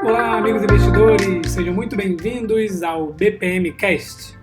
Olá, amigos investidores, sejam muito bem-vindos ao BPM Cast,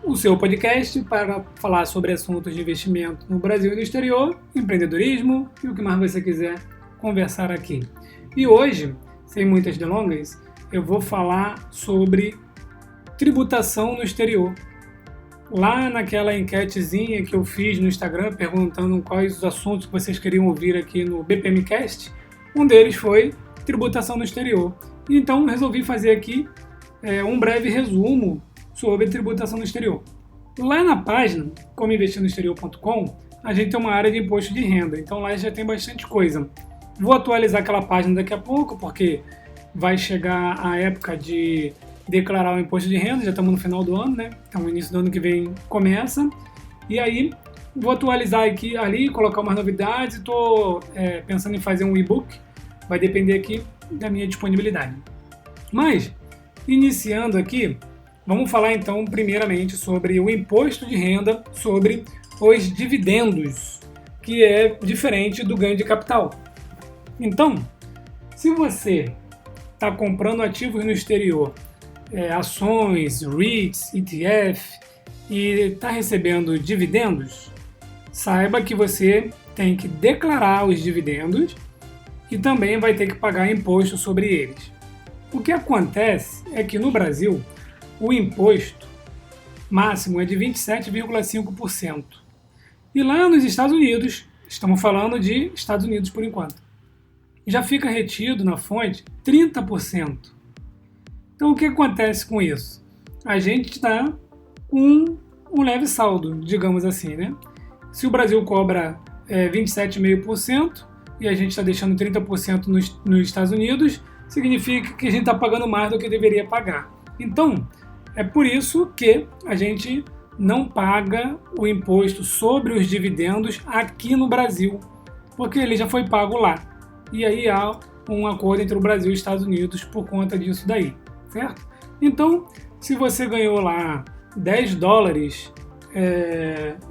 o seu podcast para falar sobre assuntos de investimento no Brasil e no exterior, empreendedorismo e o que mais você quiser conversar aqui. E hoje, sem muitas delongas, eu vou falar sobre tributação no exterior. Lá naquela enquetezinha que eu fiz no Instagram perguntando quais os assuntos que vocês queriam ouvir aqui no BPM Cast, um deles foi tributação no exterior. Então resolvi fazer aqui um breve resumo sobre tributação no exterior. Lá na página comoinvestirnoexterior.com a gente tem uma área de imposto de renda, então lá já tem bastante coisa. Vou atualizar aquela página daqui a pouco, porque vai chegar a época de declarar o imposto de renda, já estamos no final do ano, né? Então o início do ano que vem começa, e aí vou atualizar aqui, ali, colocar umas novidades, estou pensando em fazer um e-book. Vai depender aqui da minha disponibilidade. Mas, iniciando aqui, vamos falar então primeiramente sobre o imposto de renda sobre os dividendos, que é diferente do ganho de capital. Então, se você está comprando ativos no exterior, ações, REITs, ETF, e está recebendo dividendos, saiba que você tem que declarar os dividendos e também vai ter que pagar imposto sobre eles. O que acontece é que no Brasil o imposto máximo é de 27,5%. E lá nos Estados Unidos, estamos falando de Estados Unidos por enquanto, já fica retido na fonte 30%. Então o que acontece com isso? A gente está com um leve saldo, digamos assim, né? Se o Brasil cobra 27,5%, e a gente está deixando 30% nos Estados Unidos, significa que a gente está pagando mais do que deveria pagar. Então, é por isso que a gente não paga o imposto sobre os dividendos aqui no Brasil, porque ele já foi pago lá. E aí há um acordo entre o Brasil e os Estados Unidos por conta disso daí, certo? Então, se você ganhou lá $10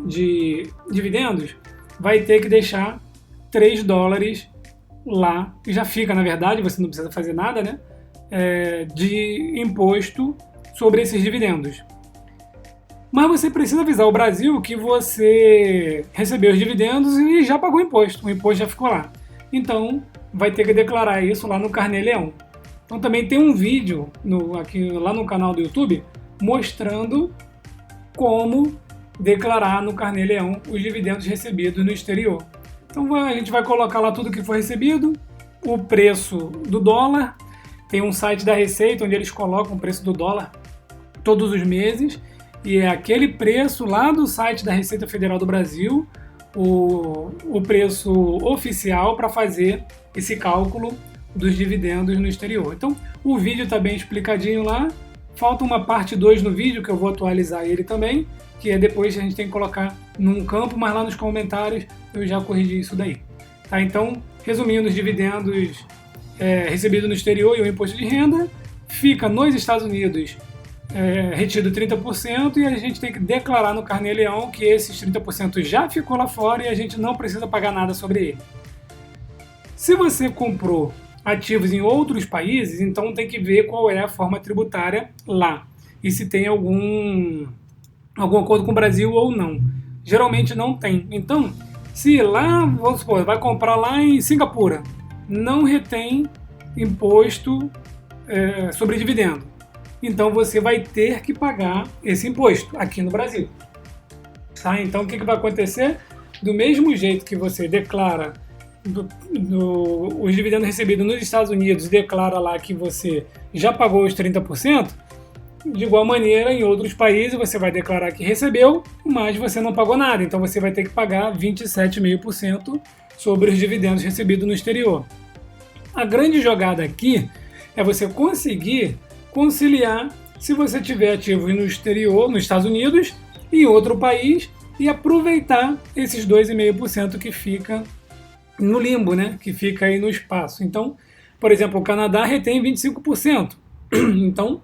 de dividendos, vai ter que deixar $3 lá, e já fica, na verdade, você não precisa fazer nada, né, de imposto sobre esses dividendos. Mas você precisa avisar o Brasil que você recebeu os dividendos e já pagou o imposto já ficou lá. Então, vai ter que declarar isso lá no Carnê-Leão. Então também tem um vídeo lá no canal do YouTube mostrando como declarar no Carnê-Leão os dividendos recebidos no exterior. Então a gente vai colocar lá tudo que foi recebido, o preço do dólar, tem um site da Receita onde eles colocam o preço do dólar todos os meses, e é aquele preço lá do site da Receita Federal do Brasil, o preço oficial para fazer esse cálculo dos dividendos no exterior. Então o vídeo está bem explicadinho lá, falta uma parte 2 no vídeo que eu vou atualizar ele também, que é depois a gente tem que colocar num campo, mas lá nos comentários eu já corrigi isso daí. Tá? Então, resumindo, os dividendos recebidos no exterior e o imposto de renda fica nos Estados Unidos retido 30%, e a gente tem que declarar no Carnê-Leão que esses 30% já ficou lá fora e a gente não precisa pagar nada sobre ele. Se você comprou ativos em outros países, então tem que ver qual é a forma tributária lá e se tem algum acordo com o Brasil ou não. Geralmente não tem. Então, se lá, vamos supor, vai comprar lá em Singapura, não retém imposto sobre dividendo. Então você vai ter que pagar esse imposto aqui no Brasil. Tá? Então o que vai acontecer? Do mesmo jeito que você declara os dividendos recebidos nos Estados Unidos, declara lá que você já pagou os 30%, de igual maneira, em outros países você vai declarar que recebeu, mas você não pagou nada. Então você vai ter que pagar 27,5% sobre os dividendos recebidos no exterior. A grande jogada aqui é você conseguir conciliar se você tiver ativos no exterior, nos Estados Unidos, e em outro país, e aproveitar esses 2,5% que fica no limbo, né? Que fica aí no espaço. Então, por exemplo, o Canadá retém 25%. Então,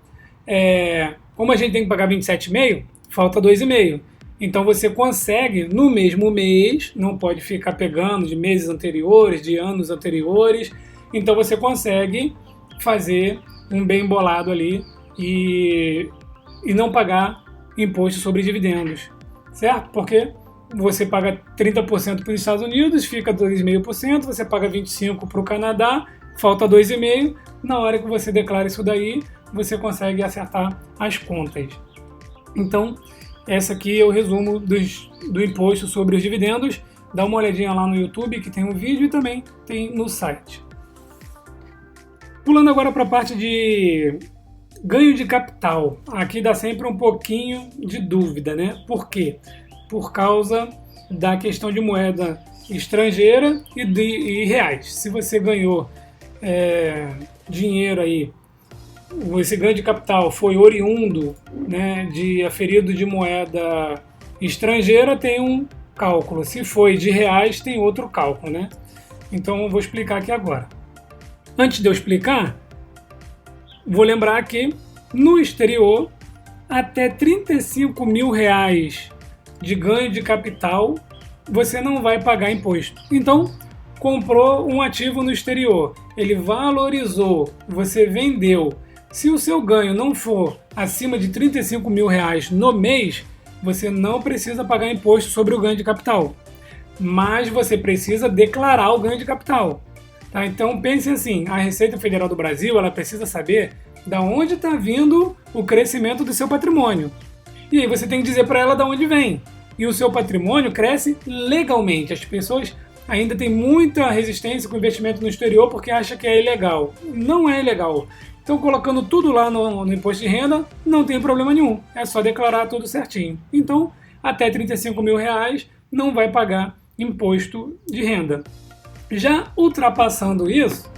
como a gente tem que pagar 27,5%, falta 2,5%. Então você consegue, no mesmo mês, não pode ficar pegando de meses anteriores, de anos anteriores, então você consegue fazer um bem bolado ali e não pagar imposto sobre dividendos, certo? Porque você paga 30% para os Estados Unidos, fica 2,5%, você paga 25% para o Canadá, falta 2,5%. Na hora que você declara isso daí, você consegue acertar as contas. Então, esse aqui é o resumo do imposto sobre os dividendos. Dá uma olhadinha lá no YouTube, que tem um vídeo, e também tem no site. Pulando agora para a parte de ganho de capital. Aqui dá sempre um pouquinho de dúvida, né? Por quê? Por causa da questão de moeda estrangeira e reais. Se você ganhou dinheiro aí, esse ganho de capital foi oriundo, né, de aferido de moeda estrangeira, tem um cálculo. Se foi de reais, tem outro cálculo, né? Então eu vou explicar aqui agora. Antes de eu explicar, vou lembrar que no exterior, até 35 mil reais de ganho de capital, você não vai pagar imposto. Então, comprou um ativo no exterior, ele valorizou, você vendeu. Se o seu ganho não for acima de 35 mil reais no mês, você não precisa pagar imposto sobre o ganho de capital. Mas você precisa declarar o ganho de capital. Tá? Então pense assim, a Receita Federal do Brasil ela precisa saber de onde está vindo o crescimento do seu patrimônio. E aí você tem que dizer para ela de onde vem. E o seu patrimônio cresce legalmente. As pessoas ainda têm muita resistência com o investimento no exterior porque acham que é ilegal. Não é ilegal. Então, colocando tudo lá no imposto de renda, não tem problema nenhum. É só declarar tudo certinho. Então, até 35 mil reais não vai pagar imposto de renda. Já ultrapassando isso,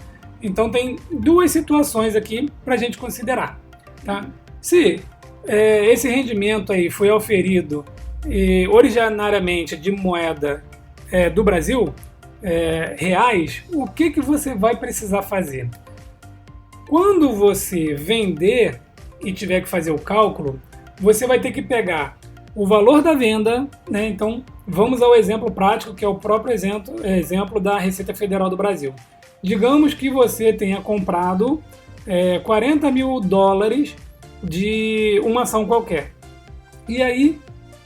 então tem duas situações aqui para a gente considerar. Tá? Se esse rendimento aí foi auferido originariamente de moeda do Brasil, reais, o que você vai precisar fazer? Quando você vender e tiver que fazer o cálculo, você vai ter que pegar o valor da venda, né? Então vamos ao exemplo prático, que é o próprio exemplo da Receita Federal do Brasil. Digamos que você tenha comprado 40 mil dólares de uma ação qualquer. E aí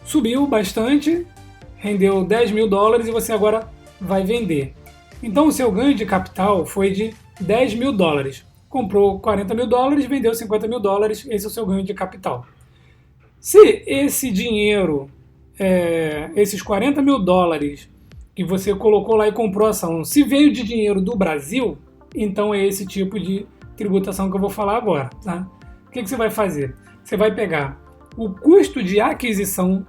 subiu bastante, rendeu 10 mil dólares e você agora vai vender. Então o seu ganho de capital foi de 10 mil dólares. Comprou 40 mil dólares, vendeu 50 mil dólares, esse é o seu ganho de capital. Se esse dinheiro, esses 40 mil dólares que você colocou lá e comprou a ação, se veio de dinheiro do Brasil, então é esse tipo de tributação que eu vou falar agora. Tá? O que você vai fazer? Você vai pegar o custo de aquisição.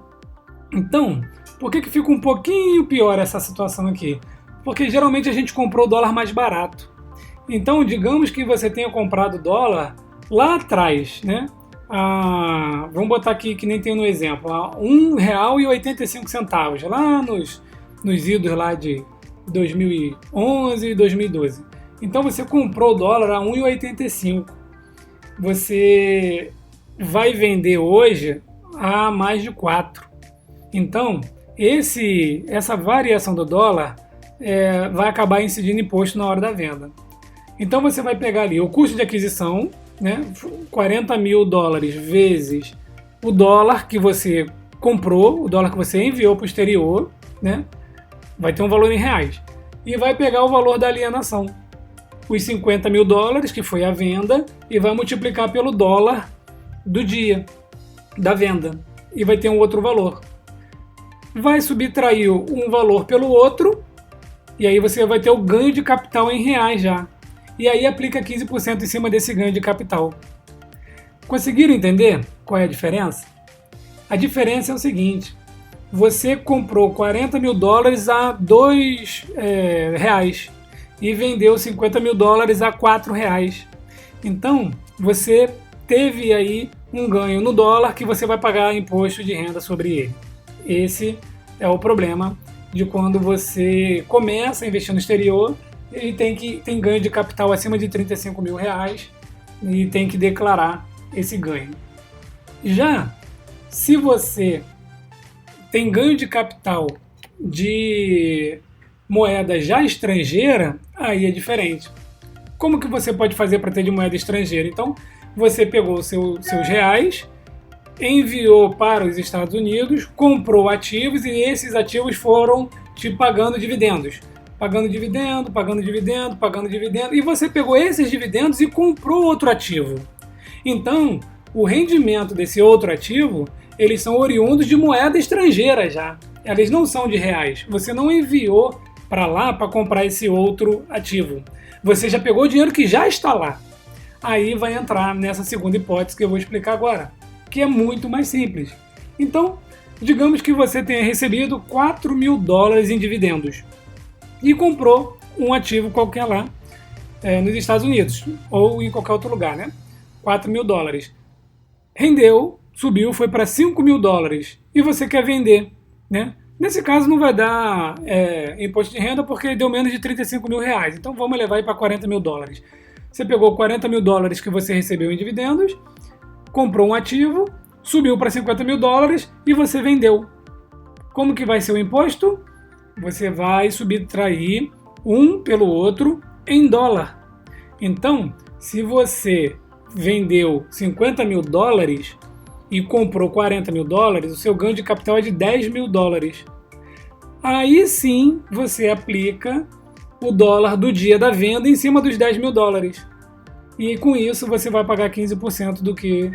Então, por que fica um pouquinho pior essa situação aqui? Porque geralmente a gente comprou o dólar mais barato. Então, digamos que você tenha comprado dólar lá atrás, né? Vamos botar aqui que nem tem no exemplo, R$1,85, lá nos idos lá de 2011 e 2012. Então você comprou o dólar a 1,85. Você vai vender hoje a mais de 4. Então, essa variação do dólar vai acabar incidindo imposto na hora da venda. Então você vai pegar ali o custo de aquisição, né, 40 mil dólares vezes o dólar que você comprou, o dólar que você enviou para o exterior, né, vai ter um valor em reais. E vai pegar o valor da alienação, os 50 mil dólares, que foi a venda, e vai multiplicar pelo dólar do dia da venda. E vai ter um outro valor. Vai subtrair um valor pelo outro, e aí você vai ter o ganho de capital em reais já. E aí aplica 15% em cima desse ganho de capital. Conseguiram entender qual é a diferença? A diferença é o seguinte: você comprou 40 mil dólares a R$2 e vendeu 50 mil dólares a R$4. Então, você teve aí um ganho no dólar que você vai pagar imposto de renda sobre ele. Esse é o problema de quando você começa a investir no exterior e tem ganho de capital acima de 35 mil reais e tem que declarar esse ganho. Já se você tem ganho de capital de moeda já estrangeira, aí é diferente. como que você pode fazer para ter de moeda estrangeira? Então, você pegou seus reais, enviou para os Estados Unidos, comprou ativos e esses ativos foram te pagando dividendos. Pagando dividendo, pagando dividendo, pagando dividendo. E você pegou esses dividendos e comprou outro ativo. Então, o rendimento desse outro ativo, eles são oriundos de moeda estrangeira já. Eles não são de reais. Você não enviou para lá para comprar esse outro ativo. Você já pegou o dinheiro que já está lá. Aí vai entrar nessa segunda hipótese que eu vou explicar agora, que é muito mais simples. Então, digamos que você tenha recebido $4.000 em dividendos e comprou um ativo qualquer lá nos Estados Unidos ou em qualquer outro lugar, né? $4.000. Rendeu, subiu, foi para $5.000 e você quer vender, né? Nesse caso não vai dar imposto de renda porque deu menos de R$35.000. Então vamos levar para $40.000. Você pegou $40.000 que você recebeu em dividendos, comprou um ativo, subiu para $50.000 e você vendeu. Como que vai ser o imposto? Você vai subtrair um pelo outro em dólar. Então, se você vendeu $50.000 e comprou $40.000, o seu ganho de capital é de $10.000. Aí sim você aplica o dólar do dia da venda em cima dos $10.000. E com isso você vai pagar 15% do que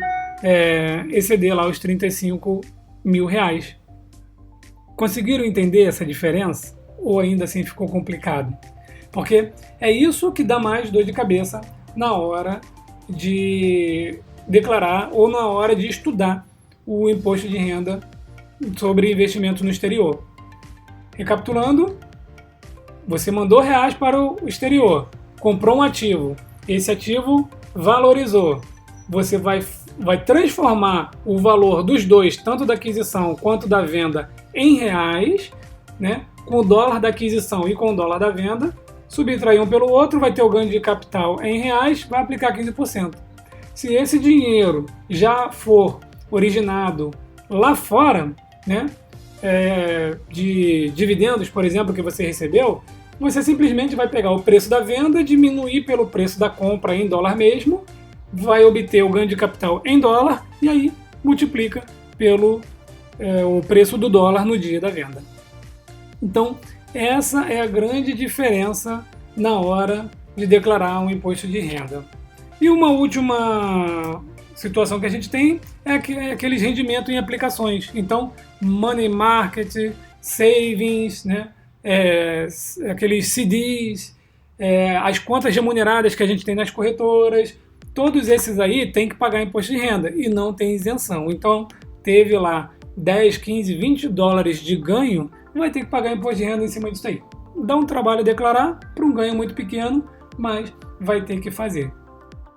exceder lá os R$35.000. Conseguiram entender essa diferença? Ou ainda assim ficou complicado? Porque é isso que dá mais dor de cabeça na hora de declarar ou na hora de estudar o imposto de renda sobre investimento no exterior. Recapitulando, você mandou reais para o exterior, comprou um ativo, esse ativo valorizou. Você vai transformar o valor dos dois, tanto da aquisição quanto da venda, em reais, né? Com o dólar da aquisição e com o dólar da venda, subtrair um pelo outro, vai ter o ganho de capital em reais, vai aplicar 15%. Se esse dinheiro já for originado lá fora, né, de dividendos, por exemplo, que você recebeu, você simplesmente vai pegar o preço da venda, diminuir pelo preço da compra em dólar mesmo, vai obter o ganho de capital em dólar e aí multiplica pelo o preço do dólar no dia da venda. Então, essa é a grande diferença na hora de declarar um imposto de renda. E uma última situação que a gente tem é aqueles rendimentos em aplicações. Então, money market, savings, né? Aqueles CDs, as contas remuneradas que a gente tem nas corretoras, todos esses aí tem que pagar imposto de renda e não tem isenção. Então, teve lá 10, 15, $20 de ganho, vai ter que pagar imposto de renda em cima disso aí. Dá um trabalho declarar para um ganho muito pequeno, mas vai ter que fazer.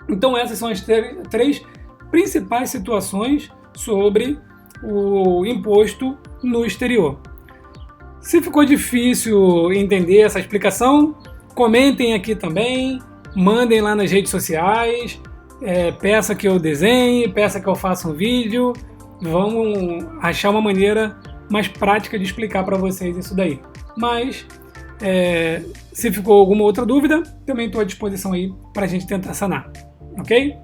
Então essas são as três principais situações sobre o imposto no exterior. Se ficou difícil entender essa explicação, comentem aqui também, mandem lá nas redes sociais, peça que eu desenhe, peça que eu faça um vídeo, vamos achar uma maneira mais prática de explicar para vocês isso daí. Mas se ficou alguma outra dúvida, também estou à disposição aí para a gente tentar sanar, ok?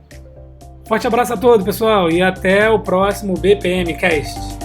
Forte abraço a todos, pessoal, e até o próximo BPM Cast.